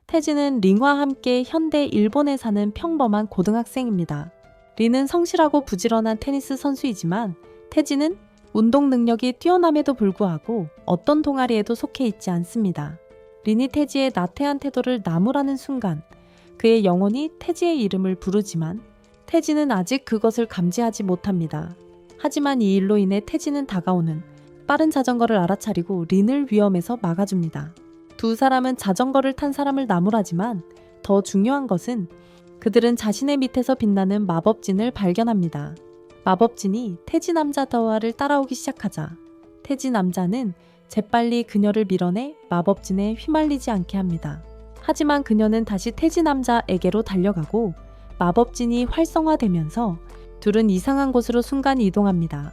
태지는 린과 함께 현대 일본에 사는 평범한 고등학생입니다. 린은 성실하고 부지런한 테니스 선수이지만 태지는 운동 능력이 뛰어남에도 불구하고 어떤 동아리에도 속해 있지 않습니다. 린이 태지의 나태한 태도를 나무라는 순간 그의 영혼이 태지의 이름을 부르지만 태지는 아직 그것을 감지하지 못합니다. 하지만 이 일로 인해 태지는 다가오는 빠른 자전거를 알아차리고 린을 위험에서 막아줍니다. 두 사람은 자전거를 탄 사람을 나무라지만 더 중요한 것은 그들은 자신의 밑에서 빛나는 마법진을 발견합니다. 마법진이 태지 남자 더와를 따라오기 시작하자 태지 남자는 재빨리 그녀를 밀어내 마법진에 휘말리지 않게 합니다. 하지만 그녀는 다시 태지 남자에게로 달려가고 마법진이 활성화되면서 둘은 이상한 곳으로 순간 이동합니다.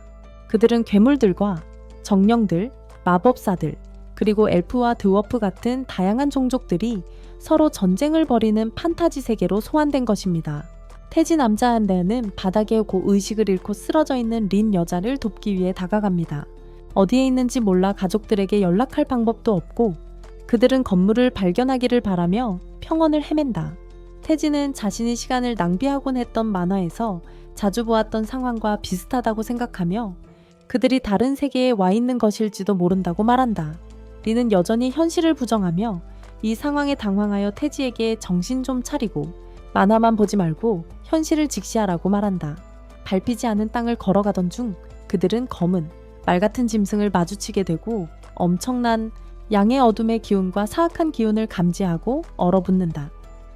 그들은 괴물들과 정령들, 마법사들, 그리고 엘프와 드워프 같은 다양한 종족들이 서로 전쟁을 벌이는 판타지 세계로 소환된 것입니다. 태지 남자한테는 바닥에 의식을 잃고 쓰러져 있는 린 여자를 돕기 위해 다가갑니다. 어디에 있는지 몰라 가족들에게 연락할 방법도 없고 그들은 건물을 발견하기를 바라며 평원을 헤맨다. 태지는 자신이 시간을 낭비하곤 했던 만화에서 자주 보았던 상황과 비슷하다고 생각하며 그들이 다른 세계에 와 있는 것일지도 모른다고 말한다. 린은 여전히 현실을 부정하며 이 상황에 당황하여 태지에게 정신 좀 차리고 만화만 보지 말고 현실을 직시하라고 말한다. 밟히지 않은 땅을 걸어가던 중 그들은 검은 말 같은 짐승을 마주치게 되고 엄청난 양의 어둠의 기운과 사악한 기운을 감지하고 얼어붙는다.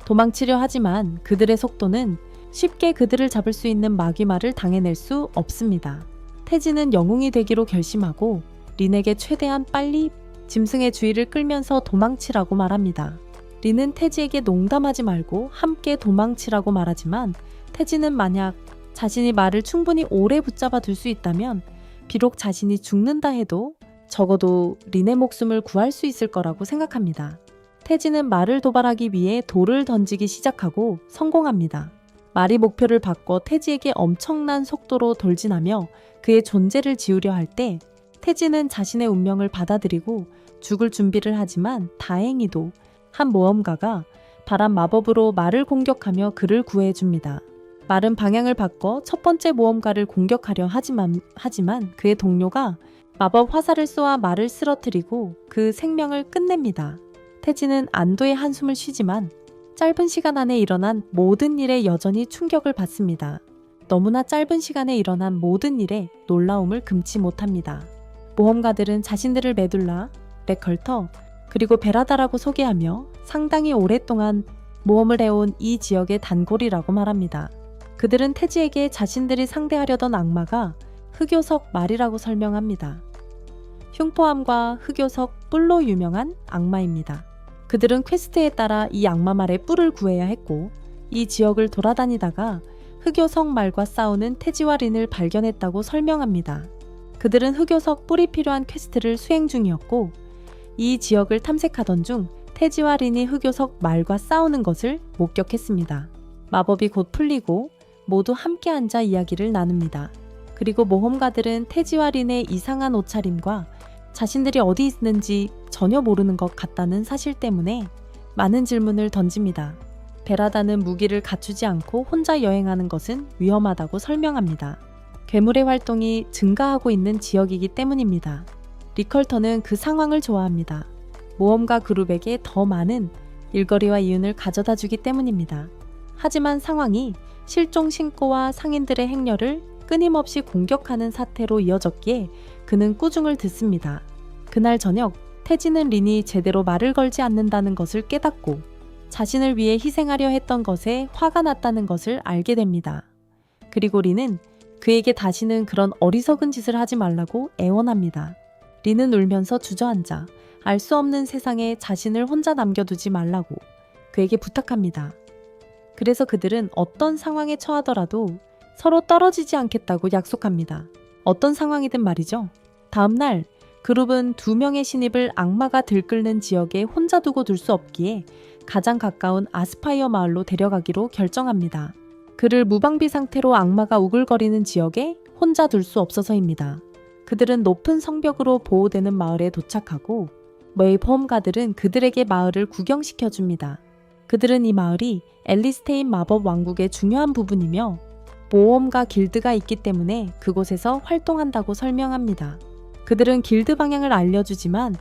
도망치려 하지만 그들의 속도는 쉽게 그들을 잡을 수 있는 마귀말을 당해낼 수 없습니다. 태지는 영웅이 되기로 결심하고 린에게 최대한 빨리 짐승의 주의를 끌면서 도망치라고 말합니다. 린은 태지에게 농담하지 말고 함께 도망치라고 말하지만 태지는 만약 자신이 말을 충분히 오래 붙잡아 둘 수 있다면 비록 자신이 죽는다 해도 적어도 린의 목숨을 구할 수 있을 거라고 생각합니다. 태지는 말을 도발하기 위해 돌을 던지기 시작하고 성공합니다. 말이 목표를 바꿔 태지에게 엄청난 속도로 돌진하며 그의 존재를 지우려 할 때 태지는 자신의 운명을 받아들이고 죽을 준비를 하지만 다행히도 한 모험가가 바람 마법으로 말을 공격하며 그를 구해줍니다. 말은 방향을 바꿔 첫 번째 모험가를 공격하려 하지만 그의 동료가 마법 화살을 쏘아 말을 쓰러뜨리고 그 생명을 끝냅니다. 태지는 안도의 한숨을 쉬지만 짧은 시간 안에 일어난 모든 일에 여전히 충격을 받습니다. 너무나 짧은 시간에 일어난 모든 일에 놀라움을 금치 못합니다. 모험가들은 자신들을 메둘라, 레컬터, 그리고 베라다라고 소개하며 상당히 오랫동안 모험을 해온 이 지역의 단골이라고 말합니다. 그들은 태지에게 자신들이 상대하려던 악마가 흑요석 말이라고 설명합니다. 흉포함과 흑요석 뿔로 유명한 악마입니다. 그들은 퀘스트에 따라 이 악마 말의 뿔을 구해야 했고 이 지역을 돌아다니다가 흑요석 말과 싸우는 태지와 린을 발견했다고 설명합니다. 그들은 흑요석 뿔이 필요한 퀘스트를 수행 중이었고 이 지역을 탐색하던 중 태지와 린이 흑요석 말과 싸우는 것을 목격했습니다. 마법이 곧 풀리고 모두 함께 앉아 이야기를 나눕니다. 그리고 모험가들은 태지와 린의 이상한 옷차림과 자신들이 어디 있는지 전혀 모르는 것 같다는 사실 때문에 많은 질문을 던집니다. 베라다는 무기를 갖추지 않고 혼자 여행하는 것은 위험하다고 설명합니다. 괴물의 활동이 증가하고 있는 지역이기 때문입니다. 리컬터는 그 상황을 좋아합니다. 모험가 그룹에게 더 많은 일거리와 이윤을 가져다 주기 때문입니다. 하지만 상황이 실종 신고와 상인들의 행렬을 끊임없이 공격하는 사태로 이어졌기에 그는 꾸중을 듣습니다. 그날 저녁 태지는 린이 제대로 말을 걸지 않는다는 것을 깨닫고 자신을 위해 희생하려 했던 것에 화가 났다는 것을 알게 됩니다. 그리고 린은 그에게 다시는 그런 어리석은 짓을 하지 말라고 애원합니다. 린은 울면서 주저앉아 알 수 없는 세상에 자신을 혼자 남겨두지 말라고 그에게 부탁합니다. 그래서 그들은 어떤 상황에 처하더라도 서로 떨어지지 않겠다고 약속합니다. 어떤 상황이든 말이죠. 다음날 그룹은 2명의 신입을 악마가 들끓는 지역에 혼자 두고 둘 수 없기에 가장 가까운 아스파이어 마을로 데려가기로 결정합니다. 그를 무방비 상태로 악마가 우글거리는 지역에 혼자 둘 수 없어서입니다. 그들은 높은 성벽으로 보호되는 마을에 도착하고 모험가들은 그들에게 마을을 구경시켜줍니다. 그들은 이 마을이 앨리스테인 마법 왕국의 중요한 부분이며 모험가 길드가 있기 때문에 그곳에서 활동한다고 설명합니다. 그들은 길드 방향을 알려주지만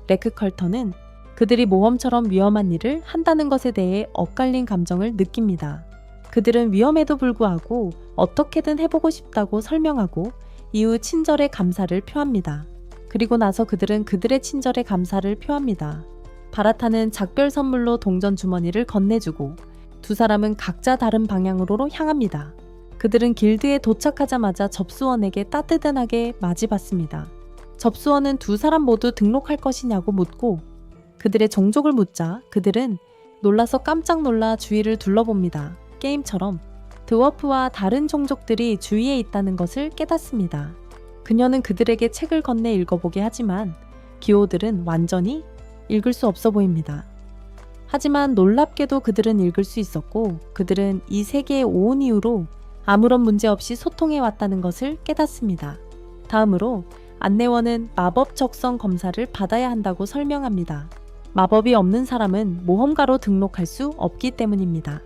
레크 컬터는 그들이 모험처럼 위험한 일을 한다는 것에 대해 엇갈린 감정을 느낍니다. 그들은 위험에도 불구하고 어떻게든 해보고 싶다고 설명하고 이후 친절의 감사를 표합니다. 그리고 나서 그들은 그들의 친절의 감사를 표합니다. 바라타는 작별 선물로 동전 주머니를 건네주고 두 사람은 각자 다른 방향으로 향합니다. 그들은 길드에 도착하자마자 접수원에게 따뜻하게 맞이받습니다. 접수원은 두 사람 모두 등록할 것이냐고 묻고 그들의 종족을 묻자 그들은 놀라서 깜짝 놀라 주위를 둘러봅니다. 게임처럼 드워프와 다른 종족들이 주위에 있다는 것을 깨닫습니다. 그녀는 그들에게 책을 건네 읽어보게 하지만 기호들은 완전히 읽을 수 없어 보입니다. 하지만 놀랍게도 그들은 읽을 수 있었고 그들은 이 세계에 온 이후로 아무런 문제 없이 소통해 왔다는 것을 깨닫습니다. 다음으로 안내원은 마법 적성 검사를 받아야 한다고 설명합니다. 마법이 없는 사람은 모험가로 등록할 수 없기 때문입니다.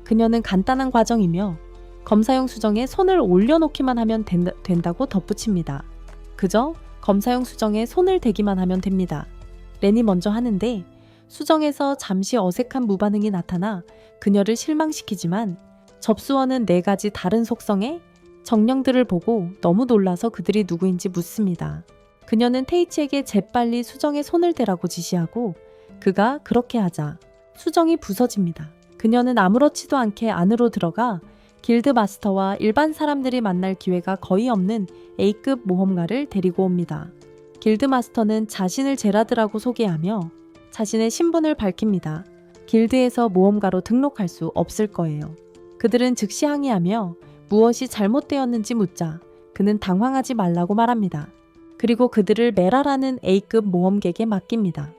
그녀는 간단한 과정이며 검사용 수정에 손을 올려놓기만 하면 된다고 덧붙입니다. 그저 검사용 수정에 손을 대기만 하면 됩니다. 렌이 먼저 하는데 수정에서 잠시 어색한 무반응이 나타나 그녀를 실망시키지만 접수원은 4가지 다른 속성의 정령들을 보고 너무 놀라서 그들이 누구인지 묻습니다. 그녀는 테이치에게 재빨리 수정에 손을 대라고 지시하고 그가 그렇게 하자 수정이 부서집니다. 그녀는 아무렇지도 않게 안으로 들어가 길드 마스터와 일반 사람들이 만날 기회가 거의 없는 A급 모험가를 데리고 옵니다. 길드 마스터는 자신을 제라드라고 소개하며 자신의 신분을 밝힙니다. 길드에서 모험가로 등록할 수 없을 거예요. 그들은 즉시 항의하며 무엇이 잘못되었는지 묻자 그는 당황하지 말라고 말합니다. 그리고 그들을 메라라는 A급 모험객에 맡깁니다.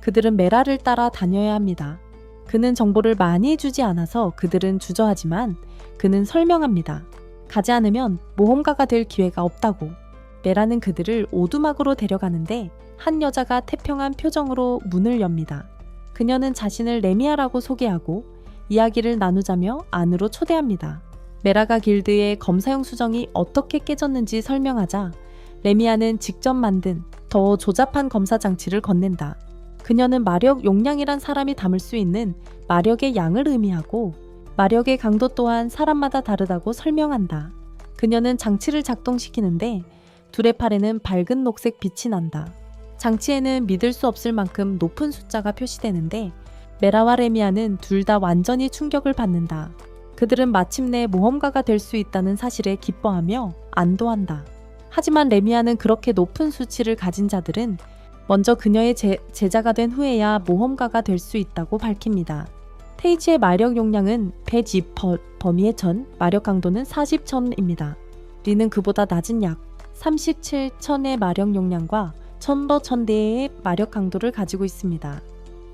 그들은 메라를 따라 다녀야 합니다. 그는 정보를 많이 주지 않아서 그들은 주저하지만 그는 설명합니다. 가지 않으면 모험가가 될 기회가 없다고. 메라는 그들을 오두막으로 데려가는데 한 여자가 태평한 표정으로 문을 엽니다. 그녀는 자신을 레미아라고 소개하고 이야기를 나누자며 안으로 초대합니다. 메라가 길드의 검사용 수정이 어떻게 깨졌는지 설명하자 레미아는 직접 만든 더 조잡한 검사 장치를 건넨다. 그녀는 마력 용량이란 사람이 담을 수 있는 마력의 양을 의미하고 마력의 강도 또한 사람마다 다르다고 설명한다. 그녀는 장치를 작동시키는데 둘의 팔에는 밝은 녹색 빛이 난다. 장치에는 믿을 수 없을 만큼 높은 숫자가 표시되는데 메라와 레미아는 둘 다 완전히 충격을 받는다. 그들은 마침내 모험가가 될 수 있다는 사실에 기뻐하며 안도한다. 하지만 레미아는 그렇게 높은 수치를 가진 자들은 먼저 그녀의 제자가 된 후에야 모험가가 될 수 있다고 밝힙니다. 테이치의 마력 용량은 102 범위의 1000, 마력 강도는 40,000입니다. 리는 그보다 낮은 약 37,000의 마력 용량과 1000대의 마력 강도를 가지고 있습니다.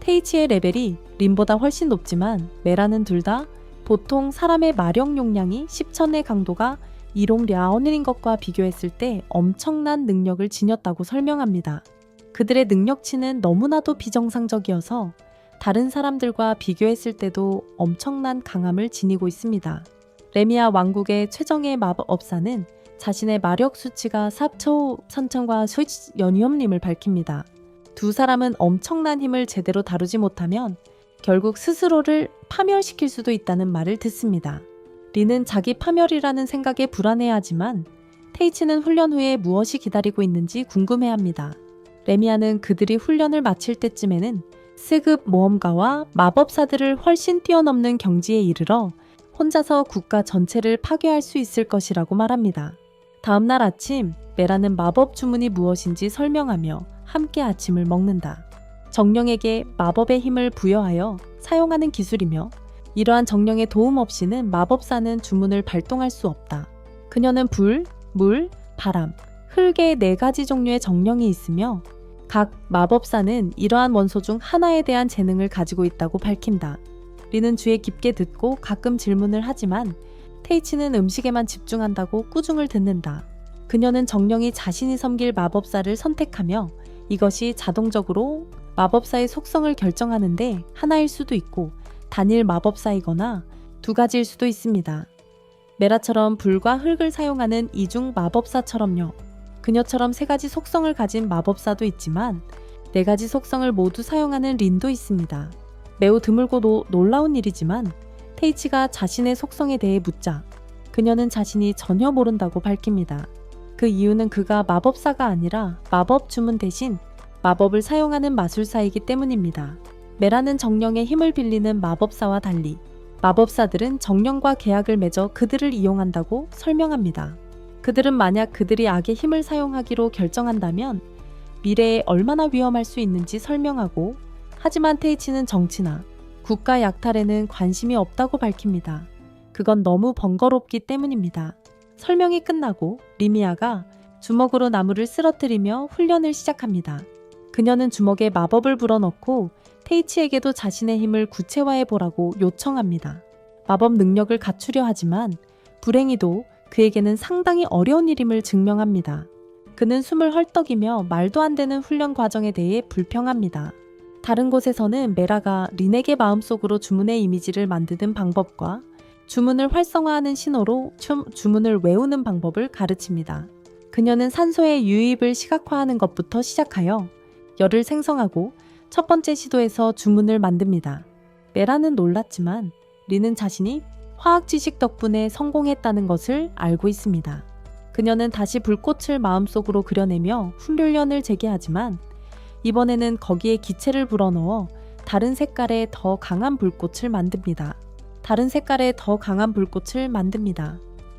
테이치의 레벨이 린보다 훨씬 높지만 메라는 둘 다 보통 사람의 마력 용량이 10,000의 강도가 이롱 랴오늘인 것과 비교했을 때 엄청난 능력을 지녔다고 설명합니다. 그들의 능력치는 너무나도 비정상적이어서 다른 사람들과 비교했을 때도 엄청난 강함을 지니고 있습니다. 레미아 왕국의 최정예 마법사는 자신의 마력 수치가 4초 선천과 연이엄님을 밝힙니다. 두 사람은 엄청난 힘을 제대로 다루지 못하면 결국 스스로를 파멸시킬 수도 있다는 말을 듣습니다. 리는 자기 파멸이라는 생각에 불안해하지만 테이치는 훈련 후에 무엇이 기다리고 있는지 궁금해합니다. 레미아는 그들이 훈련을 마칠 때쯤에는 S급 모험가와 마법사들을 훨씬 뛰어넘는 경지에 이르러 혼자서 국가 전체를 파괴할 수 있을 것이라고 말합니다. 다음날 아침, 메라는 마법 주문이 무엇인지 설명하며 함께 아침을 먹는다. 정령에게 마법의 힘을 부여하여 사용하는 기술이며 이러한 정령의 도움 없이는 마법사는 주문을 발동할 수 없다. 그녀는 불, 물, 바람, 흙의 4가지 종류의 정령이 있으며 각 마법사는 이러한 원소 중 하나에 대한 재능을 가지고 있다고 밝힌다. 리는 주에 깊게 듣고 가끔 질문을 하지만 테이치는 음식에만 집중한다고 꾸중을 듣는다. 그녀는 정령이 자신이 섬길 마법사를 선택하며 이것이 자동적으로 마법사의 속성을 결정하는데 하나일 수도 있고 단일 마법사이거나 두 가지일 수도 있습니다. 메라처럼 불과 흙을 사용하는 이중 마법사처럼요. 그녀처럼 세 가지 속성을 가진 마법사도 있지만 네 가지 속성을 모두 사용하는 린도 있습니다. 매우 드물고도 놀라운 일이지만 테이치가 자신의 속성에 대해 묻자 그녀는 자신이 전혀 모른다고 밝힙니다. 그 이유는 그가 마법사가 아니라 마법 주문 대신 마법을 사용하는 마술사이기 때문입니다. 메라는 정령의 힘을 빌리는 마법사와 달리 마법사들은 정령과 계약을 맺어 그들을 이용한다고 설명합니다. 그들은 만약 그들이 악의 힘을 사용하기로 결정한다면 미래에 얼마나 위험할 수 있는지 설명하고, 하지만 테이치는 정치나 국가 약탈에는 관심이 없다고 밝힙니다. 그건 너무 번거롭기 때문입니다. 설명이 끝나고 리미아가 주먹으로 나무를 쓰러뜨리며 훈련을 시작합니다. 그녀는 주먹에 마법을 불어넣고 테이치에게도 자신의 힘을 구체화해 보라고 요청합니다. 마법 능력을 갖추려 하지만 불행히도 그에게는 상당히 어려운 일임을 증명합니다. 그는 숨을 헐떡이며 말도 안 되는 훈련 과정에 대해 불평합니다. 다른 곳에서는 메라가 린에게 마음속으로 주문의 이미지를 만드는 방법과 주문을 활성화하는 신호로 주문을 외우는 방법을 가르칩니다. 그녀는 산소의 유입을 시각화하는 것부터 시작하여 열을 생성하고 첫 번째 시도에서 주문을 만듭니다. 메라는 놀랐지만 린은 자신이 화학 지식 덕분에 성공했다는 것을 알고 있습니다. 그녀는 다시 불꽃을 마음속으로 그려내며 훈련을 재개하지만 이번에는 거기에 기체를 불어넣어 다른 색깔의 더 강한 불꽃을 만듭니다.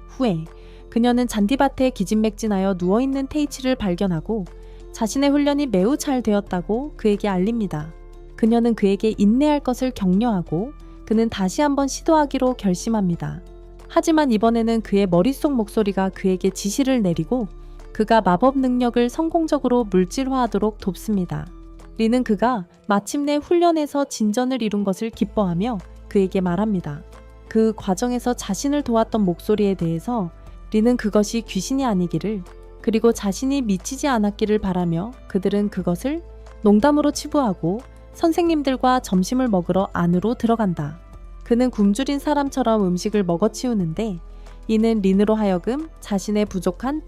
후에 그녀는 잔디밭에 기진맥진하여 누워있는 테이치를 발견하고 자신의 훈련이 매우 잘 되었다고 그에게 알립니다. 그녀는 그에게 인내할 것을 격려하고 그는 다시 한번 시도하기로 결심합니다. 하지만 이번에는 그의 머릿속 목소리가 그에게 지시를 내리고 그가 마법 능력을 성공적으로 물질화하도록 돕습니다. 린은 그가 마침내 훈련에서 진전을 이룬 것을 기뻐하며 그에게 말합니다. 그 과정에서 자신을 도왔던 목소리에 대해서 린은 그것이 귀신이 아니기를, 그리고 자신이 미치지 않았기를 바라며 그들은 그것을 농담으로 치부하고 선생님들과 점심을 먹으러 안으로 들어간다. 그는 굶주린 사람처럼 음식을 먹어치우는데 이는 린으로 하여금 자신의 부족한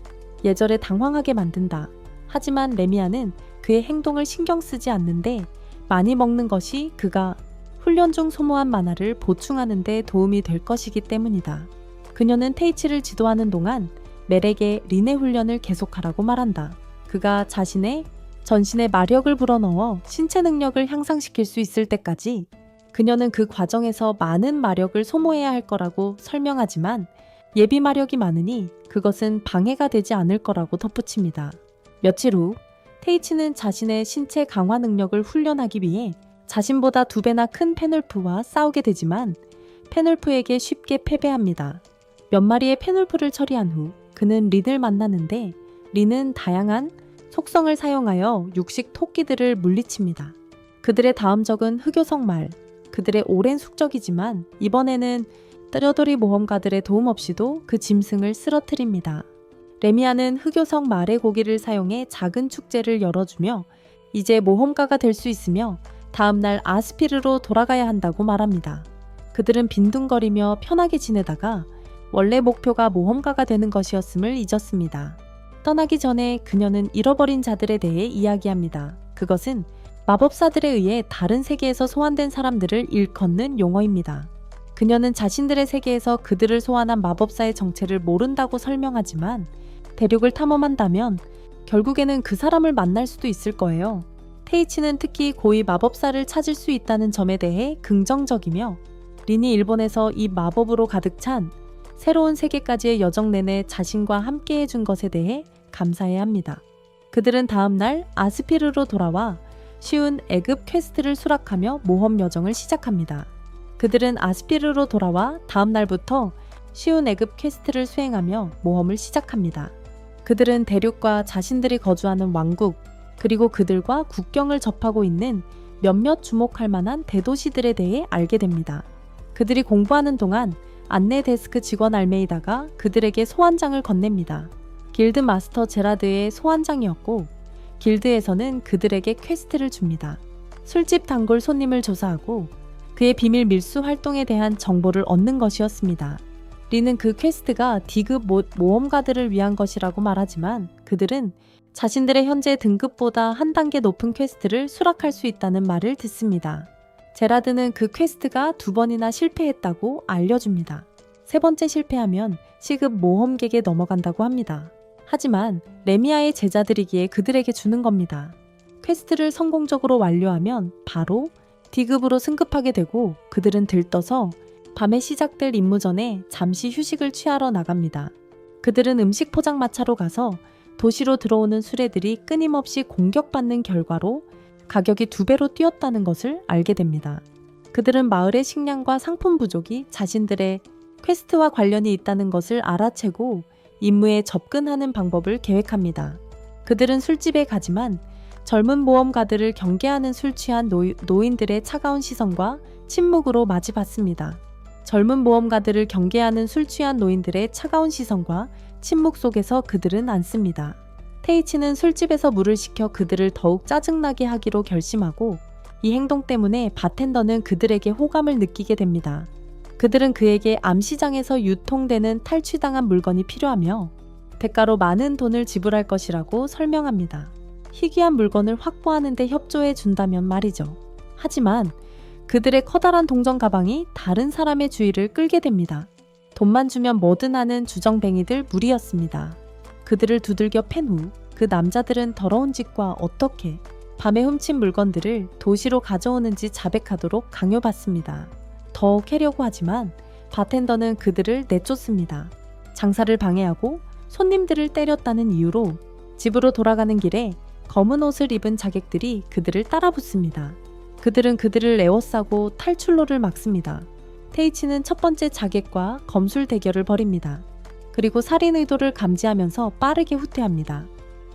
예절에 당황하게 만든다. 하지만 레미아는 그의 행동을 신경 쓰지 않는데 많이 먹는 것이 그가 훈련 중 소모한 만화를 보충하는 데 도움이 될 것이기 때문이다. 그녀는 테이치를 지도하는 동안 멜에게 린의 훈련을 계속하라고 말한다. 그가 자신의 전신에 마력을 불어넣어 신체 능력을 향상시킬 수 있을 때까지 그녀는 그 과정에서 많은 마력을 소모해야 할 거라고 설명하지만 예비 마력이 많으니 그것은 방해가 되지 않을 거라고 덧붙입니다. 며칠 후 테이치는 자신의 신체 강화 능력을 훈련하기 위해 자신보다 2배나 큰 페놀프와 싸우게 되지만 페놀프에게 쉽게 패배합니다. 몇 마리의 페놀프를 처리한 후 그는 린을 만나는데 린은 다양한 속성을 사용하여 육식 토끼들을 물리칩니다. 그들의 다음 적은 흑요석 말, 그들의 오랜 숙적이지만 이번에는 떼려돌이 모험가들의 도움 없이도 그 짐승을 쓰러뜨립니다. 레미아는 흑요석 말의 고기를 사용해 작은 축제를 열어주며 이제 모험가가 될 수 있으며 다음날 아스피르로 돌아가야 한다고 말합니다. 그들은 빈둥거리며 편하게 지내다가 원래 목표가 모험가가 되는 것이었음을 잊었습니다. 떠나기 전에 그녀는 잃어버린 자들에 대해 이야기합니다. 그것은 마법사들에 의해 다른 세계에서 소환된 사람들을 일컫는 용어입니다. 그녀는 자신들의 세계에서 그들을 소환한 마법사의 정체를 모른다고 설명하지만 대륙을 탐험한다면 결국에는 그 사람을 만날 수도 있을 거예요. 테이치는 특히 고위 마법사를 찾을 수 있다는 점에 대해 긍정적이며 린이 일본에서 이 마법으로 가득 찬 새로운 세계까지의 여정 내내 자신과 함께 해준 것에 대해 감사해야 합니다. 그들은 다음날 아스피르로 돌아와 쉬운 애급 퀘스트를 수락하며 모험 여정을 시작합니다. 그들은 아스피르로 돌아와 다음날부터 쉬운 애급 퀘스트를 수행하며 모험을 시작합니다. 그들은 대륙과 자신들이 거주하는 왕국, 그리고 그들과 국경을 접하고 있는 몇몇 주목할 만한 대도시들에 대해 알게 됩니다. 그들이 공부하는 동안 안내 데스크 직원 알메이다가 그들에게 소환장을 건넵니다. 길드 마스터 제라드의 소환장이었고 길드에서는 그들에게 퀘스트를 줍니다. 술집 단골 손님을 조사하고 그의 비밀 밀수 활동에 대한 정보를 얻는 것이었습니다. 리는 그 퀘스트가 D급 모험가들을 위한 것이라고 말하지만 그들은 자신들의 현재 등급보다 한 단계 높은 퀘스트를 수락할 수 있다는 말을 듣습니다. 제라드는 그 퀘스트가 2번이나 실패했다고 알려줍니다. 3번째 실패하면 C급 모험객에 넘어간다고 합니다. 하지만 레미아의 제자들이기에 그들에게 주는 겁니다. 퀘스트를 성공적으로 완료하면 바로 D급으로 승급하게 되고 그들은 들떠서 밤에 시작될 임무 전에 잠시 휴식을 취하러 나갑니다. 그들은 음식 포장마차로 가서 도시로 들어오는 수레들이 끊임없이 공격받는 결과로 가격이 2배로 뛰었다는 것을 알게 됩니다. 그들은 마을의 식량과 상품 부족이 자신들의 퀘스트와 관련이 있다는 것을 알아채고 임무에 접근하는 방법을 계획합니다. 그들은 술집에 가지만 젊은 모험가들을 경계하는 술 취한 노인들의 차가운 시선과 침묵으로 맞이받습니다. 젊은 모험가들을 경계하는 술 취한 노인들의 차가운 시선과 침묵 속에서 그들은 앉습니다. 테이치는 술집에서 물을 시켜 그들을 더욱 짜증나게 하기로 결심하고 이 행동 때문에 바텐더는 그들에게 호감을 느끼게 됩니다. 그들은 그에게 암시장에서 유통되는 탈취당한 물건이 필요하며 대가로 많은 돈을 지불할 것이라고 설명합니다. 희귀한 물건을 확보하는 데 협조해 준다면 말이죠. 하지만 그들의 커다란 동전 가방이 다른 사람의 주의를 끌게 됩니다. 돈만 주면 뭐든 하는 주정뱅이들 무리였습니다. 그들을 두들겨 팬 후 그 남자들은 더러운 짓과 어떻게 밤에 훔친 물건들을 도시로 가져오는지 자백하도록 강요받습니다. 더 캐려고 하지만 바텐더는 그들을 내쫓습니다. 장사를 방해하고 손님들을 때렸다는 이유로 집으로 돌아가는 길에 검은 옷을 입은 자객들이 그들을 따라붙습니다. 그들은 그들을 에워싸고 탈출로를 막습니다. 테이치는 첫 번째 자객과 검술 대결을 벌입니다. 그리고 살인 의도를 감지하면서 빠르게 후퇴합니다.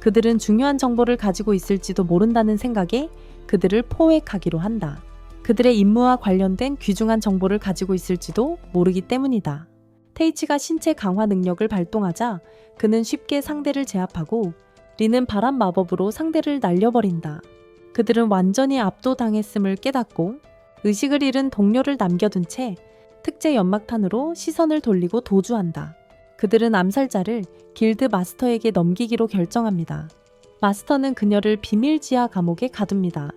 그들은 중요한 정보를 가지고 있을지도 모른다는 생각에 그들을 포획하기로 한다. 그들의 임무와 관련된 귀중한 정보를 가지고 있을지도 모르기 때문이다. 테이치가 신체 강화 능력을 발동하자 그는 쉽게 상대를 제압하고 리는 바람 마법으로 상대를 날려버린다. 그들은 완전히 압도당했음을 깨닫고 의식을 잃은 동료를 남겨둔 채 특제 연막탄으로 시선을 돌리고 도주한다. 그들은 암살자를 길드 마스터에게 넘기기로 결정합니다. 마스터는 그녀를 비밀 지하 감옥에 가둡니다.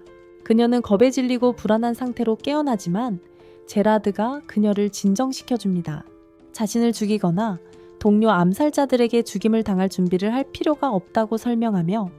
그녀는 겁에 질리고 불안한 상태로 깨어나지만 제라드가 그녀를 진정시켜줍니다. 자신을 죽이거나 동료 암살자들에게 죽임을 당할 준비를 할 필요가 없다고 설명하며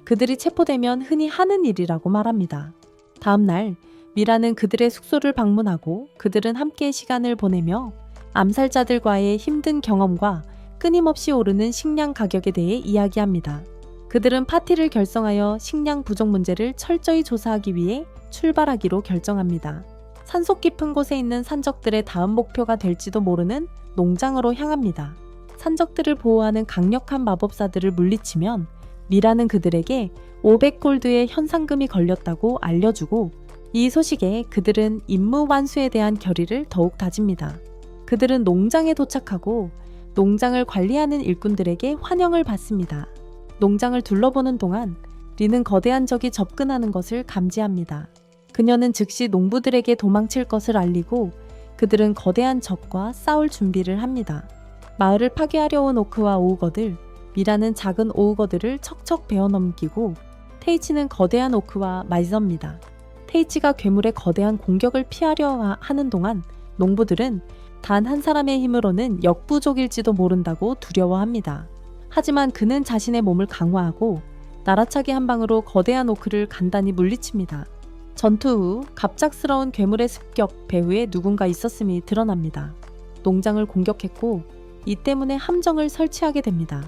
그들이 체포되면 흔히 하는 일이라고 말합니다. 다음 날 미라는 그들의 숙소를 방문하고 그들은 함께 시간을 보내며 암살자들과의 힘든 경험과 끊임없이 오르는 식량 가격에 대해 이야기합니다. 그들은 파티를 결성하여 식량 부족 문제를 철저히 조사하기 위해 출발하기로 결정합니다. 산속 깊은 곳에 있는 산적들의 다음 목표가 될지도 모르는 농장으로 향합니다. 산적들을 보호하는 강력한 마법사들을 물리치면 미라는 그들에게 500골드의 현상금이 걸렸다고 알려주고 이 소식에 그들은 임무 완수에 대한 결의를 더욱 다집니다. 그들은 농장에 도착하고 농장을 관리하는 일꾼들에게 환영을 받습니다. 농장을 둘러보는 동안 리는 거대한 적이 접근하는 것을 감지합니다. 그녀는 즉시 농부들에게 도망칠 것을 알리고 그들은 거대한 적과 싸울 준비를 합니다. 마을을 파괴하려 온 오크와 오우거들, 미라는 작은 오우거들을 척척 베어넘기고 테이치는 거대한 오크와 맞섭니다. 테이치가 괴물의 거대한 공격을 피하려 하는 동안 농부들은 단 한 사람의 힘으로는 역부족일지도 모른다고 두려워합니다. 하지만 그는 자신의 몸을 강화하고 날아차기 한 방으로 거대한 오크를 간단히 물리칩니다. 전투 후 갑작스러운 괴물의 습격 배후에 누군가 있었음이 드러납니다. 농장을 공격했고 이 때문에 함정을 설치하게 됩니다.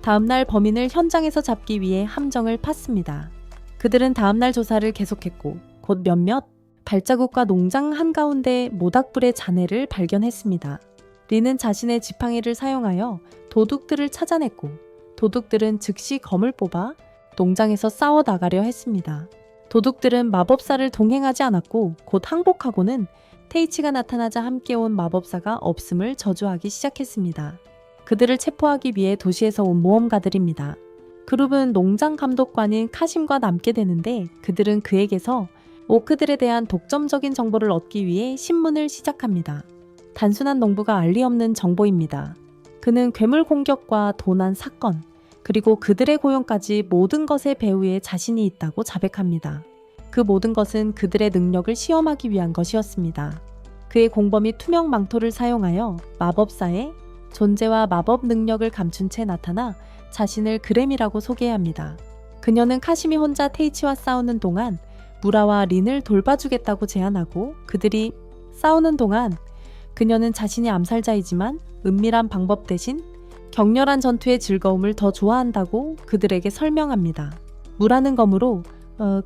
다음날 범인을 현장에서 잡기 위해 함정을 팠습니다. 그들은 다음날 조사를 계속했고 곧 몇몇 발자국과 농장 한가운데 모닥불의 잔해를 발견했습니다. 리는 자신의 지팡이를 사용하여 도둑들을 찾아냈고 도둑들은 즉시 검을 뽑아 농장에서 싸워 나가려 했습니다. 도둑들은 마법사를 동행하지 않았고 곧 항복하고는 테이치가 나타나자 함께 온 마법사가 없음을 저주하기 시작했습니다. 그들을 체포하기 위해 도시에서 온 모험가들입니다. 그룹은 농장 감독관인 카심과 남게 되는데 그들은 그에게서 오크들에 대한 독점적인 정보를 얻기 위해 신문을 시작합니다. 단순한 농부가 알 리 없는 정보입니다. 그는 괴물 공격과 도난 사건, 그리고 그들의 고용까지 모든 것의 배후에 자신이 있다고 자백합니다. 그 모든 것은 그들의 능력을 시험하기 위한 것이었습니다. 그의 공범이 투명 망토를 사용하여 마법사의 존재와 마법 능력을 감춘 채 나타나 자신을 그램이라고 소개합니다. 그녀는 카시미 혼자 테이치와 싸우는 동안 무라와 린을 돌봐주겠다고 제안하고 그들이 싸우는 동안 그녀는 자신이 암살자이지만 은밀한 방법 대신 격렬한 전투의 즐거움을 더 좋아한다고 그들에게 설명합니다. 무라는 검으로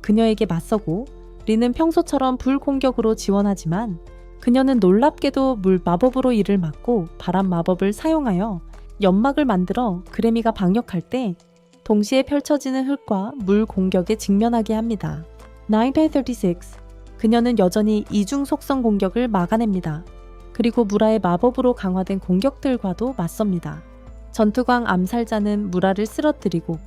그녀에게 맞서고 린은 평소처럼 불 공격으로 지원하지만 그녀는 놀랍게도 물 마법으로 이를 막고 바람 마법을 사용하여 연막을 만들어 그래미가 방역할 때 동시에 펼쳐지는 흙과 물 공격에 직면하게 합니다. 936. 그녀는 여전히 이중 속성 공격을 막아냅니다. 그리고 무라의 마법으로 강화된 공격들과도 맞섭니다. 전투광 암살자는 무라를 쓰러뜨리고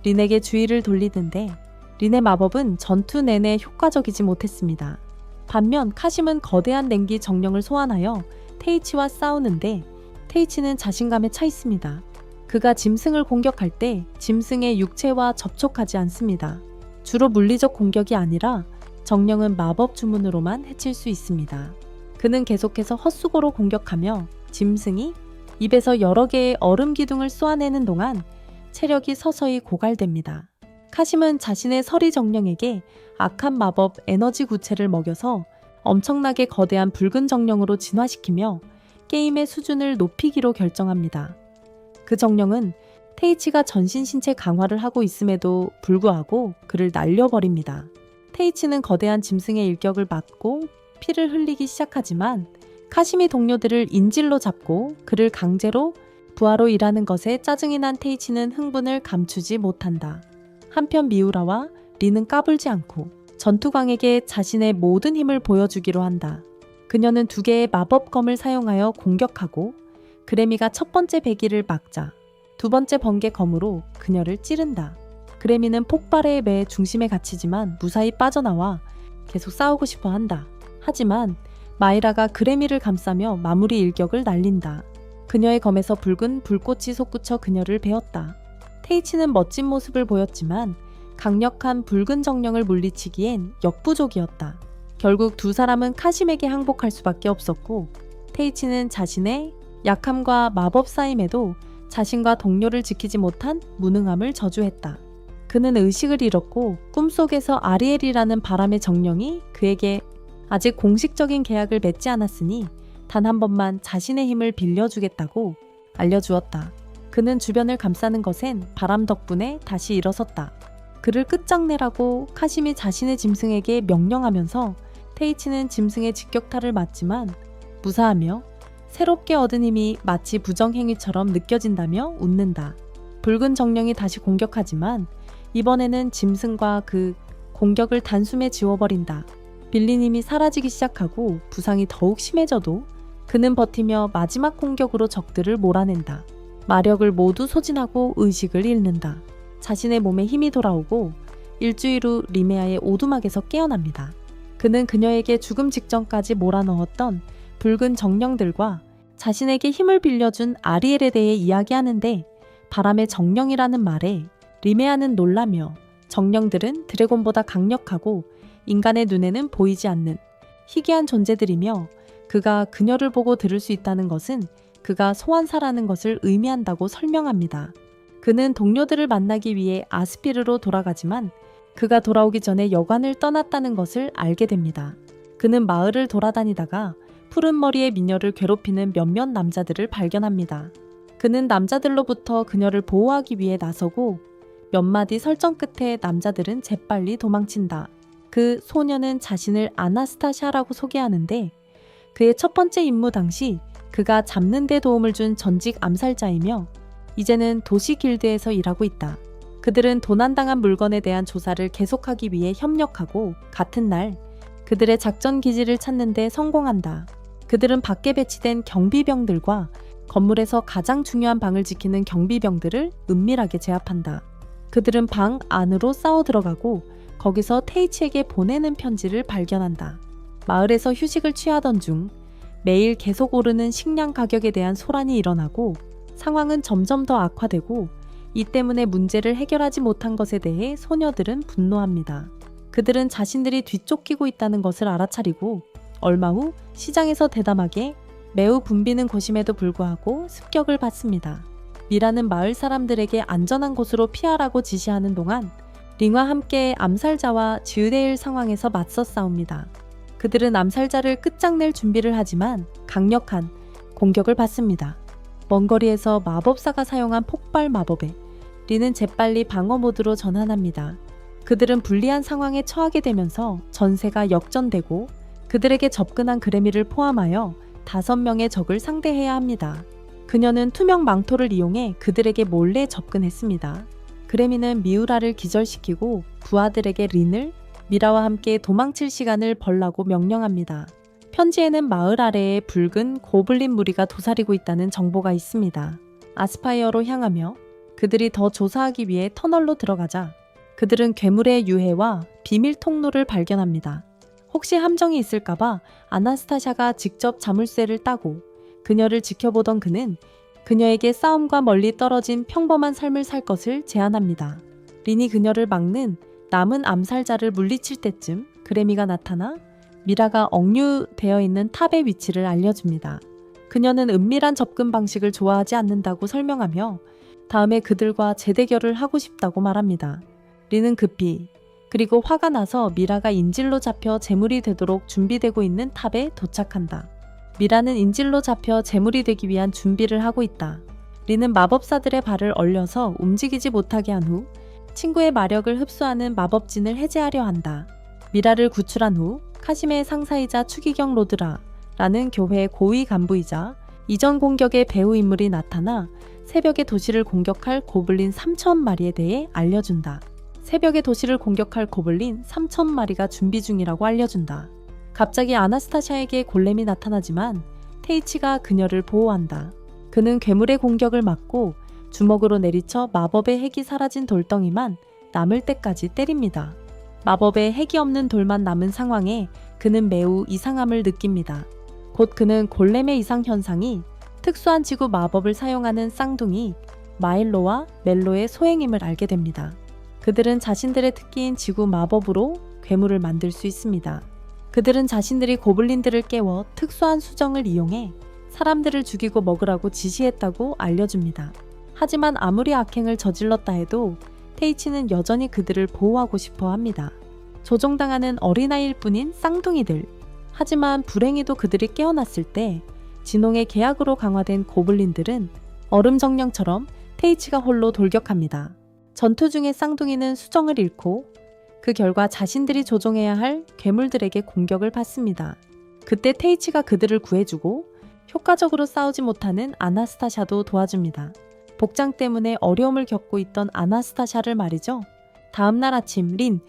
린에게 주의를 돌리는데 린의 마법은 전투 내내 효과적이지 못했습니다. 반면 카심은 거대한 냉기 정령을 소환하여 테이치와 싸우는데 테이치는 자신감에 차 있습니다. 그가 짐승을 공격할 때 짐승의 육체와 접촉하지 않습니다. 주로 물리적 공격이 아니라 정령은 마법 주문으로만 해칠 수 있습니다. 그는 계속해서 헛수고로 공격하며 짐승이 입에서 여러 개의 얼음 기둥을 쏘아내는 동안 체력이 서서히 고갈됩니다. 카심은 자신의 서리 정령에게 악한 마법 에너지 구체를 먹여서 엄청나게 거대한 붉은 정령으로 진화시키며 게임의 수준을 높이기로 결정합니다. 그 정령은 테이치가 전신 신체 강화를 하고 있음에도 불구하고 그를 날려버립니다. 테이치는 거대한 짐승의 일격을 맞고 피를 흘리기 시작하지만 카시미 동료들을 인질로 잡고 그를 강제로 부하로 일하는 것에 짜증이 난 테이치는 흥분을 감추지 못한다. 한편 미우라와 린은 까불지 않고 전투광에게 자신의 모든 힘을 보여주기로 한다. 그녀는 2개의 마법검을 사용하여 공격하고 그래미가 첫 번째 배기를 막자 2번째 번개검으로 그녀를 찌른다. 그래미는 폭발의 매 중심에 갇히지만 무사히 빠져나와 계속 싸우고 싶어 한다. 하지만 마이라가 그래미를 감싸며 마무리 일격을 날린다. 그녀의 검에서 붉은 불꽃이 솟구쳐 그녀를 베었다. 테이치는 멋진 모습을 보였지만 강력한 붉은 정령을 물리치기엔 역부족이었다. 결국 2 사람은 카심에게 항복할 수밖에 없었고 테이치는 자신의 약함과 마법사임에도 자신과 동료를 지키지 못한 무능함을 저주했다. 그는 의식을 잃었고 꿈속에서 아리엘이라는 바람의 정령이 그에게 아직 공식적인 계약을 맺지 않았으니 단 한 번만 자신의 힘을 빌려주겠다고 알려주었다. 그는 주변을 감싸는 것엔 바람 덕분에 다시 일어섰다. 그를 끝장내라고 카심이 자신의 짐승에게 명령하면서 테이치는 짐승의 직격탄을 맞지만 무사하며 새롭게 얻은 힘이 마치 부정행위처럼 느껴진다며 웃는다. 붉은 정령이 다시 공격하지만 이번에는 짐승과 그 공격을 단숨에 지워버린다. 빌린 힘이 사라지기 시작하고 부상이 더욱 심해져도 그는 버티며 마지막 공격으로 적들을 몰아낸다. 마력을 모두 소진하고 의식을 잃는다. 자신의 몸에 힘이 돌아오고 일주일 후 리메아의 오두막에서 깨어납니다. 그는 그녀에게 죽음 직전까지 몰아넣었던 붉은 정령들과 자신에게 힘을 빌려준 아리엘에 대해 이야기하는데 바람의 정령이라는 말에 리메아는 놀라며 정령들은 드래곤보다 강력하고 인간의 눈에는 보이지 않는 희귀한 존재들이며 그가 그녀를 보고 들을 수 있다는 것은 그가 소환사라는 것을 의미한다고 설명합니다. 그는 동료들을 만나기 위해 아스피르로 돌아가지만 그가 돌아오기 전에 여관을 떠났다는 것을 알게 됩니다. 그는 마을을 돌아다니다가 푸른 머리의 미녀를 괴롭히는 몇몇 남자들을 발견합니다. 그는 남자들로부터 그녀를 보호하기 위해 나서고 몇 마디 설정 끝에 남자들은 재빨리 도망친다. 그 소녀는 자신을 아나스타샤라고 소개하는데 그의 첫 번째 임무 당시 그가 잡는 데 도움을 준 전직 암살자이며 이제는 도시 길드에서 일하고 있다. 그들은 도난당한 물건에 대한 조사를 계속하기 위해 협력하고 같은 날 그들의 작전 기지를 찾는 데 성공한다. 그들은 밖에 배치된 경비병들과 건물에서 가장 중요한 방을 지키는 경비병들을 은밀하게 제압한다. 그들은 방 안으로 싸워 들어가고 거기서 테이치에게 보내는 편지를 발견한다. 마을에서 휴식을 취하던 중 매일 계속 오르는 식량 가격에 대한 소란이 일어나고 상황은 점점 더 악화되고 이 때문에 문제를 해결하지 못한 것에 대해 소녀들은 분노합니다. 그들은 자신들이 뒤쫓기고 있다는 것을 알아차리고 얼마 후 시장에서 대담하게 매우 붐비는 곳임에도 불구하고 습격을 받습니다. 미라는 마을 사람들에게 안전한 곳으로 피하라고 지시하는 동안 링과 함께 암살자와 지으데일 상황에서 맞서 싸웁니다. 그들은 암살자를 끝장낼 준비를 하지만 강력한 공격을 받습니다. 먼 거리에서 마법사가 사용한 폭발 마법에 린은 재빨리 방어 모드로 전환합니다. 그들은 불리한 상황에 처하게 되면서 전세가 역전되고 그들에게 접근한 그레미를 포함하여 5명의 적을 상대해야 합니다. 그녀는 투명 망토를 이용해 그들에게 몰래 접근했습니다. 그레미는 미우라를 기절시키고 부하들에게 린을 미라와 함께 도망칠 시간을 벌라고 명령합니다. 편지에는 마을 아래에 붉은 고블린 무리가 도사리고 있다는 정보가 있습니다. 아스파이어로 향하며 그들이 더 조사하기 위해 터널로 들어가자 그들은 괴물의 유해와 비밀 통로를 발견합니다. 혹시 함정이 있을까봐 아나스타샤가 직접 자물쇠를 따고 그녀를 지켜보던 그는 그녀에게 싸움과 멀리 떨어진 평범한 삶을 살 것을 제안합니다. 린이 그녀를 막는 남은 암살자를 물리칠 때쯤 그레미가 나타나 미라가 억류되어 있는 탑의 위치를 알려줍니다. 그녀는 은밀한 접근 방식을 좋아하지 않는다고 설명하며 다음에 그들과 재대결을 하고 싶다고 말합니다. 린은 급히 그리고 화가 나서 미라가 인질로 잡혀 제물이 되도록 준비되고 있는 탑에 도착한다. 미라는 인질로 잡혀 제물이 되기 위한 준비를 하고 있다. 린은 마법사들의 발을 얼려서 움직이지 못하게 한 후 친구의 마력을 흡수하는 마법진을 해제하려 한다. 미라를 구출한 후 카심의 상사이자 추기경 로드라라는 교회의 고위 간부이자 이전 공격의 배후 인물이 나타나 새벽의 도시를 공격할 고블린 3,000마리에 대해 알려준다. 새벽의 도시를 공격할 고블린 3,000마리가 준비 중이라고 알려준다. 갑자기 아나스타샤에게 골렘이 나타나지만 테이치가 그녀를 보호한다. 그는 괴물의 공격을 막고 주먹으로 내리쳐 마법의 핵이 사라진 돌덩이만 남을 때까지 때립니다. 마법의 핵이 없는 돌만 남은 상황에 그는 매우 이상함을 느낍니다. 곧 그는 골렘의 이상 현상이 특수한 지구 마법을 사용하는 쌍둥이 마일로와 멜로의 소행임을 알게 됩니다. 그들은 자신들의 특기인 지구 마법으로 괴물을 만들 수 있습니다. 그들은 자신들이 고블린들을 깨워 특수한 수정을 이용해 사람들을 죽이고 먹으라고 지시했다고 알려줍니다. 하지만 아무리 악행을 저질렀다 해도 테이치는 여전히 그들을 보호하고 싶어 합니다. 조종당하는 어린아이일 뿐인 쌍둥이들. 하지만 불행히도 그들이 깨어났을 때 진홍의 계약으로 강화된 고블린들은 얼음정령처럼 테이치가 홀로 돌격합니다. 전투 중에 쌍둥이는 수정을 잃고 그 결과 자신들이 조종해야 할 괴물들에게 공격을 받습니다. 그때 테이치가 그들을 구해주고 효과적으로 싸우지 못하는 아나스타샤도 도와줍니다. 복장 때문에 어려움을 겪고 있던 아나스타샤를 말이죠. 다음날 아침 린,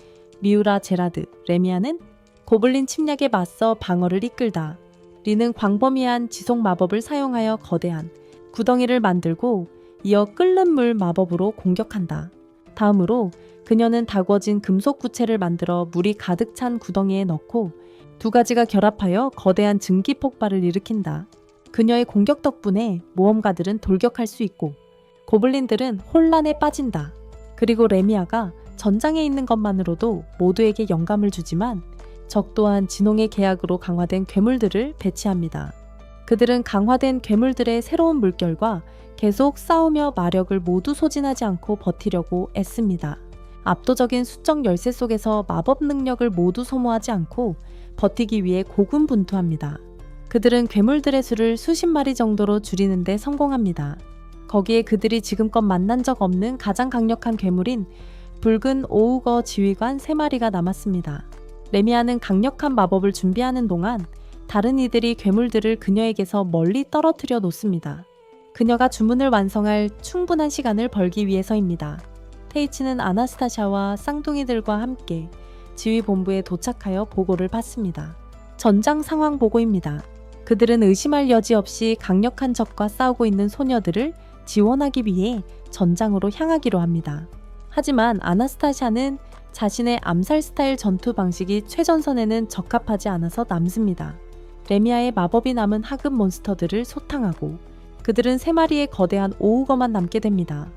미우라, 제라드, 레미아는 고블린 침략에 맞서 방어를 이끌다. 린은 광범위한 지속 마법을 사용하여 거대한 구덩이를 만들고 이어 끓는 물 마법으로 공격한다. 다음으로 그녀는 다궈진 금속 구체를 만들어 물이 가득 찬 구덩이에 넣고 두 가지가 결합하여 거대한 증기 폭발을 일으킨다. 그녀의 공격 덕분에 모험가들은 돌격할 수 있고 고블린들은 혼란에 빠진다. 그리고 레미아가 전장에 있는 것만으로도 모두에게 영감을 주지만 적 또한 진홍의 계약으로 강화된 괴물들을 배치합니다. 그들은 강화된 괴물들의 새로운 물결과 계속 싸우며 마력을 모두 소진하지 않고 버티려고 애씁니다. 압도적인 수적 열세 속에서 마법 능력을 모두 소모하지 않고 버티기 위해 고군분투합니다. 그들은 괴물들의 수를 수십 마리 정도로 줄이는 데 성공합니다. 거기에 그들이 지금껏 만난 적 없는 가장 강력한 괴물인 붉은 오우거 지휘관 3마리가 남았습니다. 레미아는 강력한 마법을 준비하는 동안 다른 이들이 괴물들을 그녀에게서 멀리 떨어뜨려 놓습니다. 그녀가 주문을 완성할 충분한 시간을 벌기 위해서입니다. 테이치는 아나스타샤와 쌍둥이들과 함께 지휘본부에 도착하여 보고를 받습니다. 전장 상황 보고입니다. 그들은 의심할 여지 없이 강력한 적과 싸우고 있는 소녀들을 지원하기 위해 전장으로 향하기로 합니다. 하지만 아나스타샤는 자신의 암살 스타일 전투 방식이 최전선에는 적합하지 않아서 남습니다. 레미아의 마법이 남은 하급 몬스터들을 소탕하고 그들은 3마리의 거대한 오우거만 남게 됩니다.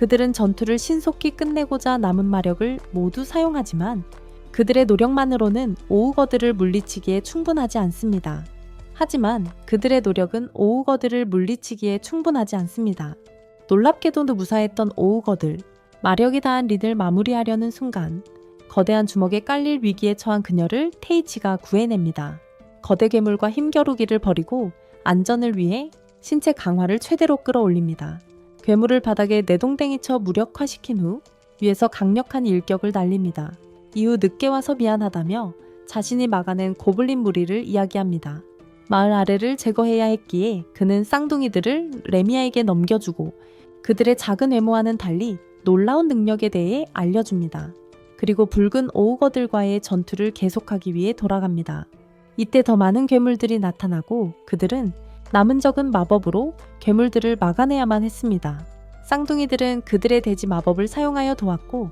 그들은 전투를 신속히 끝내고자 남은 마력을 모두 사용하지만 그들의 노력만으로는 오우거들을 물리치기에 충분하지 않습니다. 하지만 그들의 노력은 오우거들을 물리치기에 충분하지 않습니다. 놀랍게도 무사했던 오우거들, 마력이 다한 린을 마무리하려는 순간 거대한 주먹에 깔릴 위기에 처한 그녀를 테이치가 구해냅니다. 거대 괴물과 힘겨루기를 벌이고 안전을 위해 신체 강화를 최대로 끌어올립니다. 괴물을 바닥에 내동댕이 쳐 무력화시킨 후 위에서 강력한 일격을 날립니다. 이후 늦게 와서 미안하다며 자신이 막아낸 고블린 무리를 이야기합니다. 마을 아래를 제거해야 했기에 그는 쌍둥이들을 레미아에게 넘겨주고 그들의 작은 외모와는 달리 놀라운 능력에 대해 알려줍니다. 그리고 붉은 오우거들과의 전투를 계속하기 위해 돌아갑니다. 이때 더 많은 괴물들이 나타나고 그들은 남은 적은 마법으로 괴물들을 막아내야만 했습니다. 쌍둥이들은 그들의 돼지 마법을 사용하여 도왔고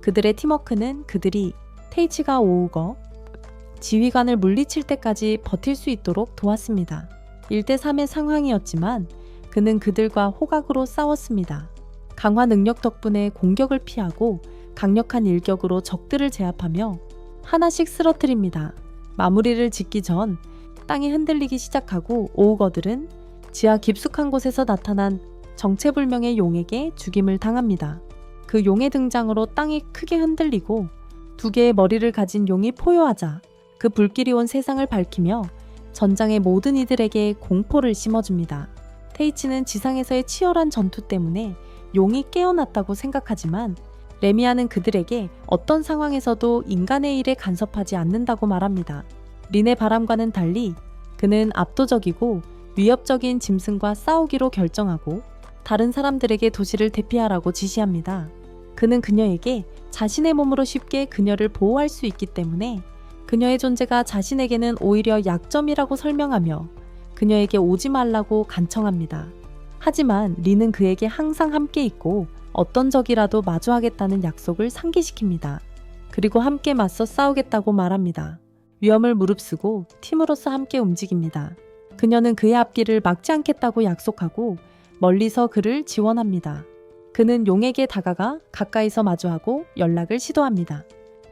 그들의 팀워크는 그들이 테이치가 오우거, 지휘관을 물리칠 때까지 버틸 수 있도록 도왔습니다. 1대3의 상황이었지만 그는 그들과 호각으로 싸웠습니다. 강화 능력 덕분에 공격을 피하고 강력한 일격으로 적들을 제압하며 하나씩 쓰러뜨립니다. 마무리를 짓기 전 땅이 흔들리기 시작하고 오우거들은 지하 깊숙한 곳에서 나타난 정체불명의 용에게 죽임을 당합니다. 그 용의 등장으로 땅이 크게 흔들리고 2개의 머리를 가진 용이 포효하자 그 불길이 온 세상을 밝히며 전장의 모든 이들에게 공포를 심어줍니다. 테이치는 지상에서의 치열한 전투 때문에 용이 깨어났다고 생각하지만 레미아는 그들에게 어떤 상황에서도 인간의 일에 간섭하지 않는다고 말합니다. 린의 바람과는 달리 그는 압도적이고 위협적인 짐승과 싸우기로 결정하고 다른 사람들에게 도시를 대피하라고 지시합니다. 그는 그녀에게 자신의 몸으로 쉽게 그녀를 보호할 수 있기 때문에 그녀의 존재가 자신에게는 오히려 약점이라고 설명하며 그녀에게 오지 말라고 간청합니다. 하지만 린은 그에게 항상 함께 있고 어떤 적이라도 마주하겠다는 약속을 상기시킵니다. 그리고 함께 맞서 싸우겠다고 말합니다. 위험을 무릅쓰고 팀으로서 함께 움직입니다. 그녀는 그의 앞길을 막지 않겠다고 약속하고 멀리서 그를 지원합니다. 그는 용에게 다가가 가까이서 마주하고 연락을 시도합니다.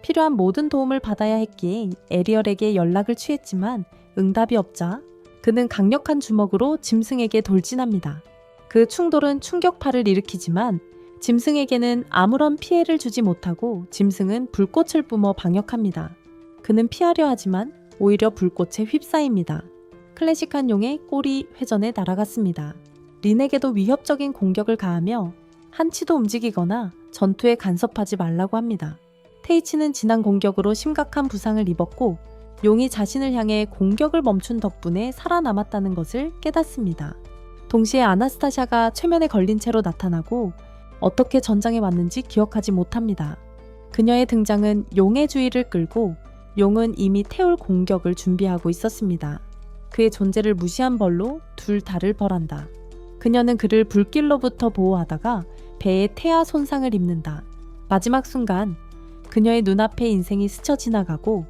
필요한 모든 도움을 받아야 했기에 에리얼에게 연락을 취했지만 응답이 없자 그는 강력한 주먹으로 짐승에게 돌진합니다. 그 충돌은 충격파를 일으키지만 짐승에게는 아무런 피해를 주지 못하고 짐승은 불꽃을 뿜어 방역합니다. 그는 피하려 하지만 오히려 불꽃에 휩싸입니다. 클래식한 용의 꼬리 회전에 날아갔습니다. 린에게도 위협적인 공격을 가하며 한치도 움직이거나 전투에 간섭하지 말라고 합니다. 테이치는 지난 공격으로 심각한 부상을 입었고 용이 자신을 향해 공격을 멈춘 덕분에 살아남았다는 것을 깨닫습니다. 동시에 아나스타샤가 최면에 걸린 채로 나타나고 어떻게 전장에 왔는지 기억하지 못합니다. 그녀의 등장은 용의 주의를 끌고 용은 이미 태울 공격을 준비하고 있었습니다. 그의 존재를 무시한 벌로 둘 다를 벌한다. 그녀는 그를 불길로부터 보호하다가 배에 태아 손상을 입는다. 마지막 순간 그녀의 눈앞에 인생이 스쳐 지나가고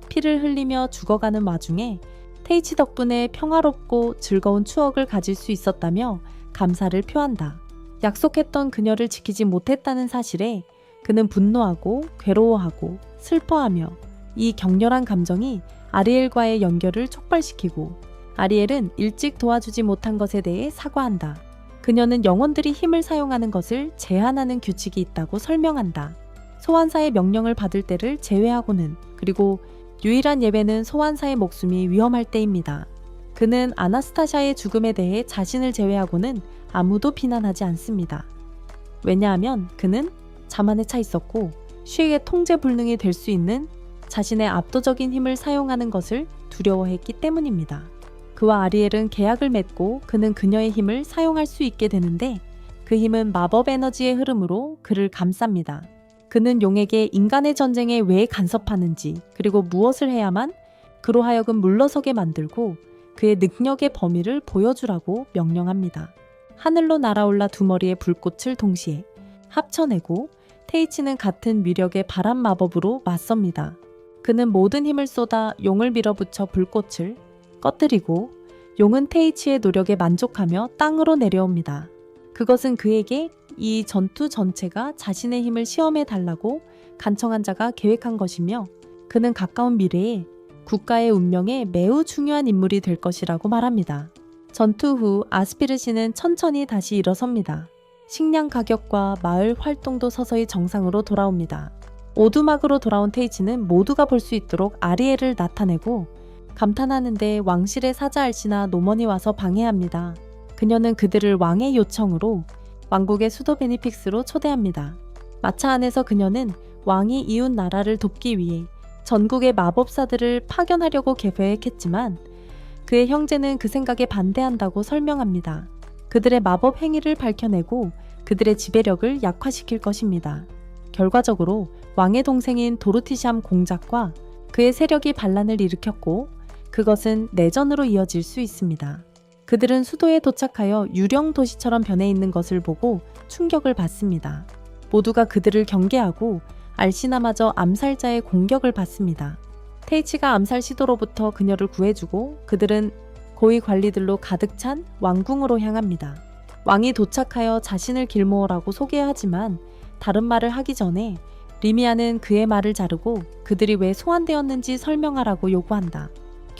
피를 흘리며 죽어가는 와중에 테이치 덕분에 평화롭고 즐거운 추억을 가질 수 있었다며 감사를 표한다. 약속했던 그녀를 지키지 못했다는 사실에 그는 분노하고 괴로워하고 슬퍼하며 이 격렬한 감정이 아리엘과의 연결을 촉발시키고 아리엘은 일찍 도와주지 못한 것에 대해 사과한다. 그녀는 영혼들이 힘을 사용하는 것을 제한하는 규칙이 있다고 설명한다. 소환사의 명령을 받을 때를 제외하고는 그리고 유일한 예외는 소환사의 목숨이 위험할 때입니다. 그는 아나스타샤의 죽음에 대해 자신을 제외하고는 아무도 비난하지 않습니다. 왜냐하면 그는 자만에 차 있었고 쉬에게 통제 불능이 될 수 있는 자신의 압도적인 힘을 사용하는 것을 두려워했기 때문입니다. 그와 아리엘은 계약을 맺고 그는 그녀의 힘을 사용할 수 있게 되는데 그 힘은 마법 에너지의 흐름으로 그를 감쌉니다. 그는 용에게 인간의 전쟁에 왜 간섭하는지 그리고 무엇을 해야만 그로 하여금 물러서게 만들고 그의 능력의 범위를 보여주라고 명령합니다. 하늘로 날아올라 두 머리의 불꽃을 동시에 합쳐내고 테이치는 같은 위력의 바람 마법으로 맞섭니다. 그는 모든 힘을 쏟아 용을 밀어붙여 불꽃을 꺼뜨리고 용은 테이치의 노력에 만족하며 땅으로 내려옵니다. 그것은 그에게 이 전투 전체가 자신의 힘을 시험해 달라고 간청한 자가 계획한 것이며 그는 가까운 미래에 국가의 운명에 매우 중요한 인물이 될 것이라고 말합니다. 전투 후 아스피르시는 천천히 다시 일어섭니다. 식량 가격과 마을 활동도 서서히 정상으로 돌아옵니다. 오두막으로 돌아온 테이치는 모두가 볼 수 있도록 아리엘을 나타내고 감탄하는데 왕실의 사자 알씨나 노먼이 와서 방해합니다. 그녀는 그들을 왕의 요청으로 왕국의 수도 베니픽스로 초대합니다. 마차 안에서 그녀는 왕이 이웃 나라를 돕기 위해 전국의 마법사들을 파견하려고 계획했지만 그의 형제는 그 생각에 반대한다고 설명합니다. 그들의 마법 행위를 밝혀내고 그들의 지배력을 약화시킬 것입니다. 결과적으로 왕의 동생인 도르티샴 공작과 그의 세력이 반란을 일으켰고 그것은 내전으로 이어질 수 있습니다. 그들은 수도에 도착하여 유령 도시처럼 변해 있는 것을 보고 충격을 받습니다. 모두가 그들을 경계하고 알시나마저 암살자의 공격을 받습니다. 테이치가 암살 시도로부터 그녀를 구해주고 그들은 고위 관리들로 가득 찬 왕궁으로 향합니다. 왕이 도착하여 자신을 길모어라고 소개하지만 다른 말을 하기 전에 리미아는 그의 말을 자르고 그들이 왜 소환되었는지 설명하라고 요구한다.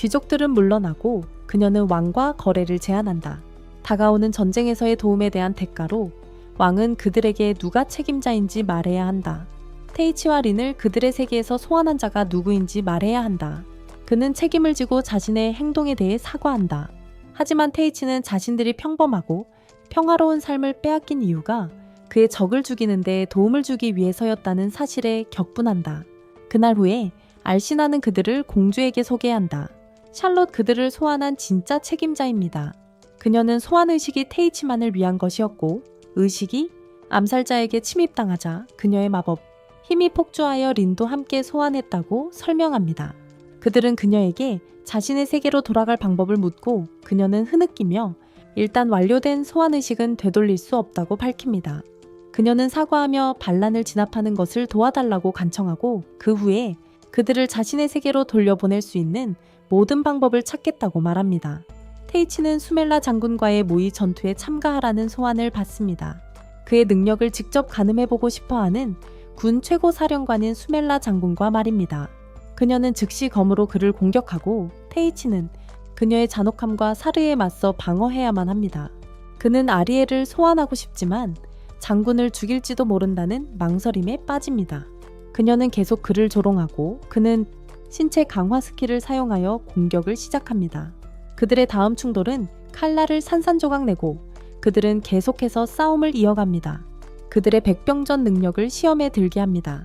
귀족들은 물러나고 그녀는 왕과 거래를 제안한다. 다가오는 전쟁에서의 도움에 대한 대가로 왕은 그들에게 누가 책임자인지 말해야 한다. 테이치와 린을 그들의 세계에서 소환한 자가 누구인지 말해야 한다. 그는 책임을 지고 자신의 행동에 대해 사과한다. 하지만 테이치는 자신들이 평범하고 평화로운 삶을 빼앗긴 이유가 그의 적을 죽이는 데 도움을 주기 위해서였다는 사실에 격분한다. 그날 후에 알시나는 그들을 공주에게 소개한다. 샬롯 그들을 소환한 진짜 책임자입니다. 그녀는 소환 의식이 테이치만을 위한 것이었고 의식이 암살자에게 침입당하자 그녀의 마법 힘이 폭주하여 린도 함께 소환했다고 설명합니다. 그들은 그녀에게 자신의 세계로 돌아갈 방법을 묻고 그녀는 흐느끼며 일단 완료된 소환 의식은 되돌릴 수 없다고 밝힙니다. 그녀는 사과하며 반란을 진압하는 것을 도와달라고 간청하고 그 후에 그들을 자신의 세계로 돌려보낼 수 있는 모든 방법을 찾겠다고 말합니다. 테이치는 수멜라 장군과의 모의 전투에 참가하라는 소환을 받습니다. 그의 능력을 직접 가늠해보고 싶어하는 군 최고 사령관인 수멜라 장군과 말입니다. 그녀는 즉시 검으로 그를 공격하고 테이치는 그녀의 잔혹함과 사르에 맞서 방어해야만 합니다. 그는 아리엘을 소환하고 싶지만 장군을 죽일지도 모른다는 망설임에 빠집니다. 그녀는 계속 그를 조롱하고 그는 신체 강화 스킬을 사용하여 공격을 시작합니다. 그들의 다음 충돌은 칼날을 산산조각 내고 그들은 계속해서 싸움을 이어갑니다. 그들의 백병전 능력을 시험에 들게 합니다.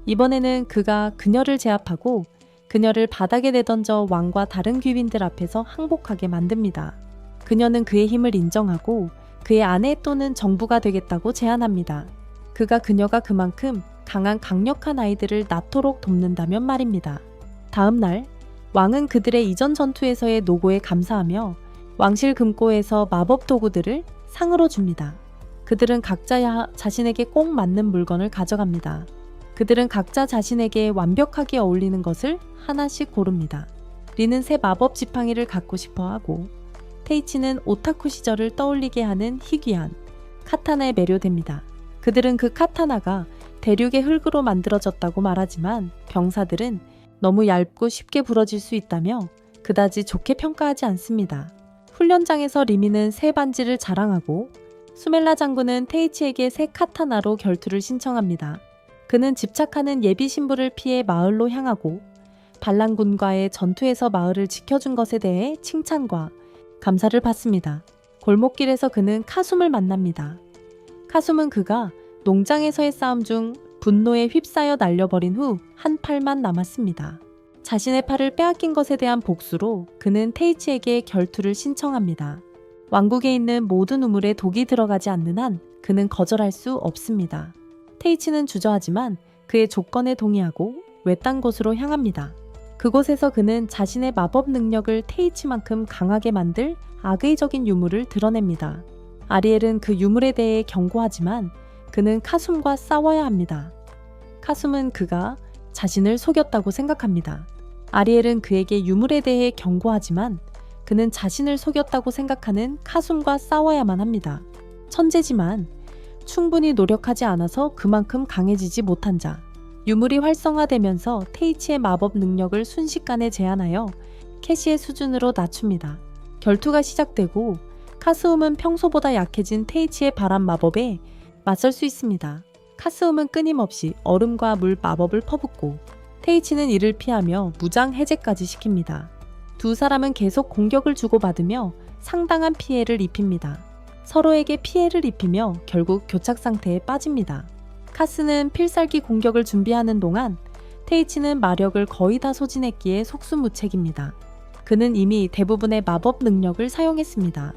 이번에는 그가 그녀를 제압하고 그녀를 바닥에 내던져 왕과 다른 귀빈들 앞에서 항복하게 만듭니다. 그녀는 그의 힘을 인정하고 그의 아내 또는 정부가 되겠다고 제안합니다. 그녀가 그만큼 강한 강력한 아이들을 낳도록 돕는다면 말입니다. 다음 날 왕은 그들의 이전 전투에서의 노고에 감사하며 왕실 금고에서 마법 도구들을 상으로 줍니다. 그들은 각자 자신에게 꼭 맞는 물건을 가져갑니다. 그들은 각자 자신에게 완벽하게 어울리는 것을 하나씩 고릅니다. 린은 새 마법 지팡이를 갖고 싶어하고 테이치는 오타쿠 시절을 떠올리게 하는 희귀한 카타나에 매료됩니다. 그들은 그 카타나가 대륙의 흙으로 만들어졌다고 말하지만 병사들은 너무 얇고 쉽게 부러질 수 있다며 그다지 좋게 평가하지 않습니다. 훈련장에서 리미는 새 반지를 자랑하고 수멜라 장군은 테이치에게 새 카타나로 결투를 신청합니다. 그는 집착하는 예비 신부를 피해 마을로 향하고 반란군과의 전투에서 마을을 지켜준 것에 대해 칭찬과 감사를 받습니다. 골목길에서 그는 카숨을 만납니다. 카숨은 그가 농장에서의 싸움 중 분노에 휩싸여 날려버린 후 한 팔만 남았습니다. 자신의 팔을 빼앗긴 것에 대한 복수로 그는 테이치에게 결투를 신청합니다. 왕국에 있는 모든 우물에 독이 들어가지 않는 한 그는 거절할 수 없습니다. 테이치는 주저하지만 그의 조건에 동의하고 외딴 곳으로 향합니다. 그곳에서 그는 자신의 마법 능력을 테이치만큼 강하게 만들 악의적인 유물을 드러냅니다. 아리엘은 그 유물에 대해 경고하지만 그는 카숨과 싸워야 합니다. 카숨은 그가 자신을 속였다고 생각합니다. 아리엘은 그에게 유물에 대해 경고하지만 그는 자신을 속였다고 생각하는 카숨과 싸워야만 합니다. 천재지만 충분히 노력하지 않아서 그만큼 강해지지 못한 자. 유물이 활성화되면서 테이치의 마법 능력을 순식간에 제한하여 캐시의 수준으로 낮춥니다. 결투가 시작되고 카스움은 평소보다 약해진 테이치의 바람 마법에 맞설 수 있습니다. 카스움은 끊임없이 얼음과 물 마법을 퍼붓고 테이치는 이를 피하며 무장 해제까지 시킵니다. 두 사람은 계속 공격을 주고받으며 상당한 피해를 입힙니다. 서로에게 피해를 입히며 결국 교착 상태에 빠집니다. 카스는 필살기 공격을 준비하는 동안 테이치는 마력을 거의 다 소진했기에 속수무책입니다. 그는 이미 대부분의 마법 능력을 사용했습니다.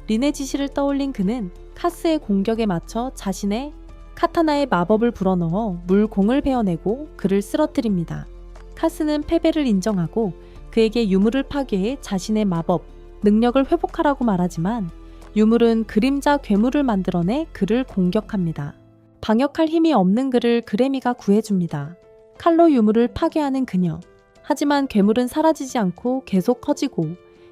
린의 지시를 떠올린 그는 카스의 공격에 맞춰 자신의 카타나의 마법을 불어넣어 물공을 베어내고 그를 쓰러뜨립니다. 카스는 패배를 인정하고 그에게 유물을 파괴해 자신의 마법, 능력을 회복하라고 말하지만 유물은 그림자 괴물을 만들어내 그를 공격합니다. 방역할 힘이 없는 그를 그레미가 구해줍니다. 칼로 유물을 파괴하는 그녀. 하지만 괴물은 사라지지 않고 계속 커지고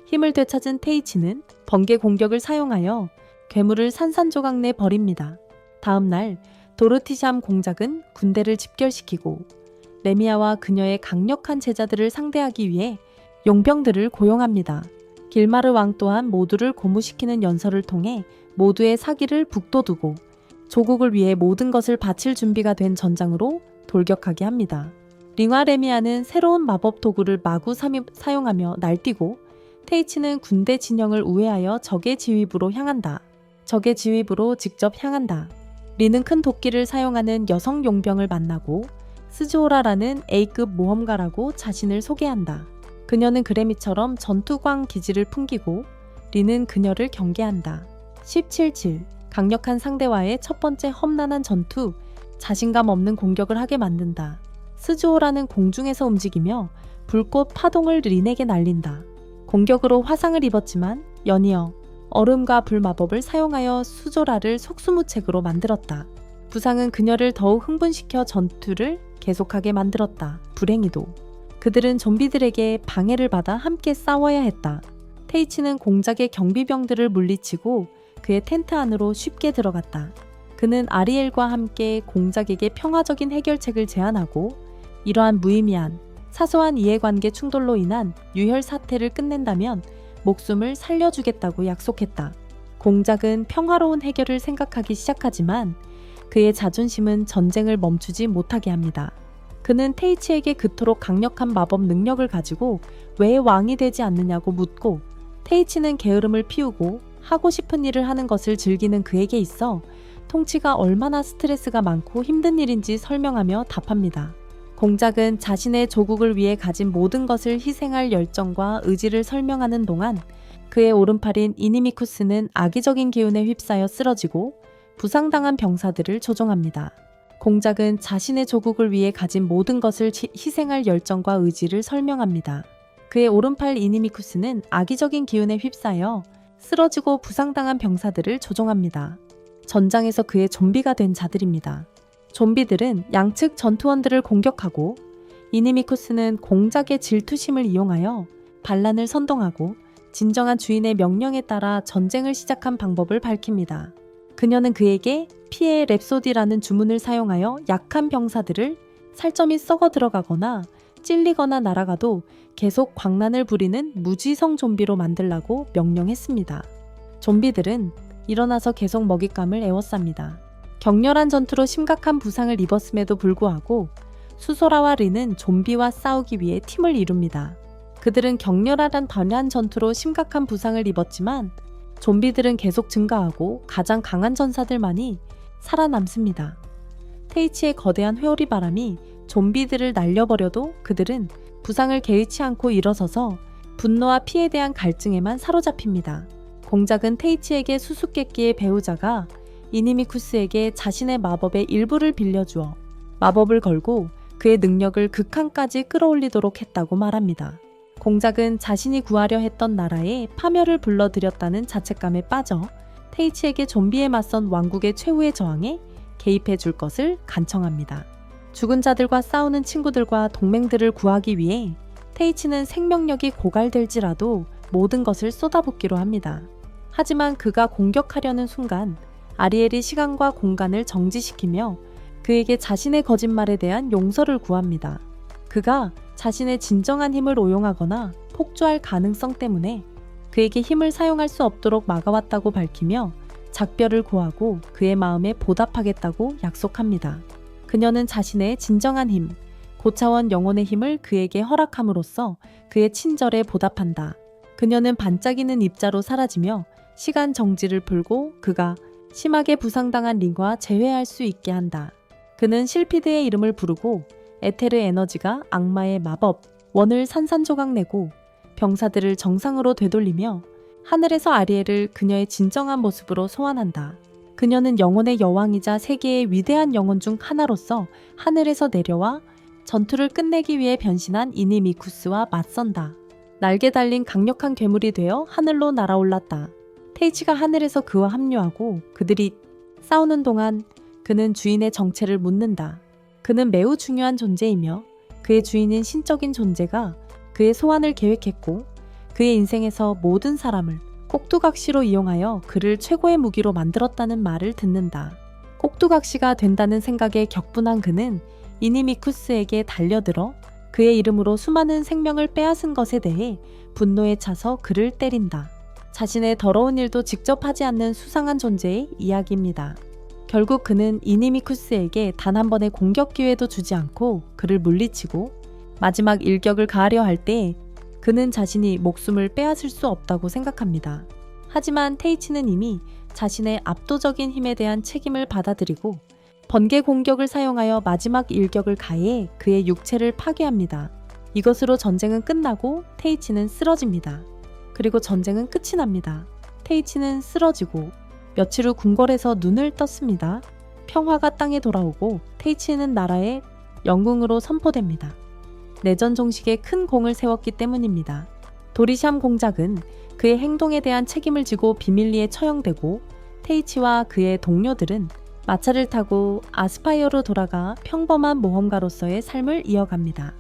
힘을 되찾은 테이치는 번개 공격을 사용하여 괴물을 산산조각 내 버립니다. 다음 날 도르티샴 공작은 군대를 집결시키고 레미아와 그녀의 강력한 제자들을 상대하기 위해 용병들을 고용합니다. 길마르 왕 또한 모두를 고무시키는 연설을 통해 모두의 사기를 북돋우고 조국을 위해 모든 것을 바칠 준비가 된 전장으로 돌격하게 합니다. 링와 레미아는 새로운 마법 도구를 마구 사용하며 날뛰고 테이치는 군대 진영을 우회하여 적의 지휘부로 향한다. 적의 지휘부로 직접 향한다. 린은 큰 도끼를 사용하는 여성 용병을 만나고 스즈오라라는 A급 모험가라고 자신을 소개한다. 그녀는 그레미처럼 전투광 기질을 풍기고 린은 그녀를 경계한다. 17.7 강력한 상대와의 첫 번째 험난한 전투, 자신감 없는 공격을 하게 만든다. 스즈오라는 공중에서 움직이며 불꽃 파동을 린에게 날린다. 공격으로 화상을 입었지만 연이어 얼음과 불 마법을 사용하여 수조라를 속수무책으로 만들었다. 부상은 그녀를 더욱 흥분시켜 전투를 계속하게 만들었다. 불행히도 그들은 좀비들에게 방해를 받아 함께 싸워야 했다. 테이치는 공작의 경비병들을 물리치고 그의 텐트 안으로 쉽게 들어갔다. 그는 아리엘과 함께 공작에게 평화적인 해결책을 제안하고 이러한 무의미한 사소한 이해관계 충돌로 인한 유혈 사태를 끝낸다면 목숨을 살려주겠다고 약속했다. 공작은 평화로운 해결을 생각하기 시작하지만 그의 자존심은 전쟁을 멈추지 못하게 합니다. 그는 테이치에게 그토록 강력한 마법 능력을 가지고 왜 왕이 되지 않느냐고 묻고 테이치는 게으름을 피우고 하고 싶은 일을 하는 것을 즐기는 그에게 있어 통치가 얼마나 스트레스가 많고 힘든 일인지 설명하며 답합니다. 공작은 자신의 조국을 위해 가진 모든 것을 희생할 열정과 의지를 설명하는 동안 그의 오른팔인 이니미쿠스는 악의적인 기운에 휩싸여 쓰러지고 부상당한 병사들을 조종합니다. 공작은 자신의 조국을 위해 가진 모든 것을 희생할 열정과 의지를 설명합니다. 그의 오른팔 이니미쿠스는 악의적인 기운에 휩싸여 쓰러지고 부상당한 병사들을 조종합니다. 전장에서 그의 좀비가 된 자들입니다. 좀비들은 양측 전투원들을 공격하고 이니미쿠스는 공작의 질투심을 이용하여 반란을 선동하고 진정한 주인의 명령에 따라 전쟁을 시작한 방법을 밝힙니다. 그녀는 그에게 피해 랩소디라는 주문을 사용하여 약한 병사들을 살점이 썩어 들어가거나 찔리거나 날아가도 계속 광란을 부리는 무지성 좀비로 만들라고 명령했습니다. 좀비들은 일어나서 계속 먹잇감을 에워쌉니다. 격렬한 전투로 심각한 부상을 입었음에도 불구하고 수소라와 린은 좀비와 싸우기 위해 팀을 이룹니다. 그들은 격렬한 반란 전투로 심각한 부상을 입었지만 좀비들은 계속 증가하고 가장 강한 전사들만이 살아남습니다. 테이치의 거대한 회오리 바람이 좀비들을 날려버려도 그들은 부상을 개의치 않고 일어서서 분노와 피에 대한 갈증에만 사로잡힙니다. 공작은 테이치에게 수수께끼의 배우자가 이니미쿠스에게 자신의 마법의 일부를 빌려주어 마법을 걸고 그의 능력을 극한까지 끌어올리도록 했다고 말합니다. 공작은 자신이 구하려 했던 나라에 파멸을 불러들였다는 자책감에 빠져 테이치에게 좀비에 맞선 왕국의 최후의 저항에 개입해 줄 것을 간청합니다. 죽은 자들과 싸우는 친구들과 동맹들을 구하기 위해 테이치는 생명력이 고갈될지라도 모든 것을 쏟아붓기로 합니다. 하지만 그가 공격하려는 순간 아리엘이 시간과 공간을 정지시키며 그에게 자신의 거짓말에 대한 용서를 구합니다. 그가 자신의 진정한 힘을 오용하거나 폭주할 가능성 때문에 그에게 힘을 사용할 수 없도록 막아왔다고 밝히며 작별을 고하고 그의 마음에 보답하겠다고 약속합니다. 그녀는 자신의 진정한 힘, 고차원 영혼의 힘을 그에게 허락함으로써 그의 친절에 보답한다. 그녀는 반짝이는 입자로 사라지며 시간 정지를 풀고 그가 심하게 부상당한 링과 재회할 수 있게 한다. 그는 실피드의 이름을 부르고 에테르 에너지가 악마의 마법, 원을 산산조각내고 병사들을 정상으로 되돌리며 하늘에서 아리엘을 그녀의 진정한 모습으로 소환한다. 그녀는 영혼의 여왕이자 세계의 위대한 영혼 중 하나로서 하늘에서 내려와 전투를 끝내기 위해 변신한 이니미쿠스와 맞선다. 날개 달린 강력한 괴물이 되어 하늘로 날아올랐다. 테이치가 하늘에서 그와 합류하고 그들이 싸우는 동안 그는 주인의 정체를 묻는다. 그는 매우 중요한 존재이며 그의 주인인 신적인 존재가 그의 소환을 계획했고 그의 인생에서 모든 사람을 꼭두각시로 이용하여 그를 최고의 무기로 만들었다는 말을 듣는다. 꼭두각시가 된다는 생각에 격분한 그는 이니미쿠스에게 달려들어 그의 이름으로 수많은 생명을 빼앗은 것에 대해 분노에 차서 그를 때린다. 자신의 더러운 일도 직접 하지 않는 수상한 존재의 이야기입니다. 결국 그는 이니미쿠스에게 단 한 번의 공격 기회도 주지 않고 그를 물리치고 마지막 일격을 가하려 할 때 그는 자신이 목숨을 빼앗을 수 없다고 생각합니다. 하지만 테이치는 이미 자신의 압도적인 힘에 대한 책임을 받아들이고 번개 공격을 사용하여 마지막 일격을 가해 그의 육체를 파괴합니다. 이것으로 전쟁은 끝나고 테이치는 쓰러집니다. 그리고 전쟁은 끝이 납니다. 테이치는 쓰러지고 며칠 후 궁궐에서 눈을 떴습니다. 평화가 땅에 돌아오고 테이치는 나라의 영웅으로 선포됩니다. 내전 종식에 큰 공을 세웠기 때문입니다. 도리샴 공작은 그의 행동에 대한 책임을 지고 비밀리에 처형되고 테이치와 그의 동료들은 마차를 타고 아스파이어로 돌아가 평범한 모험가로서의 삶을 이어갑니다.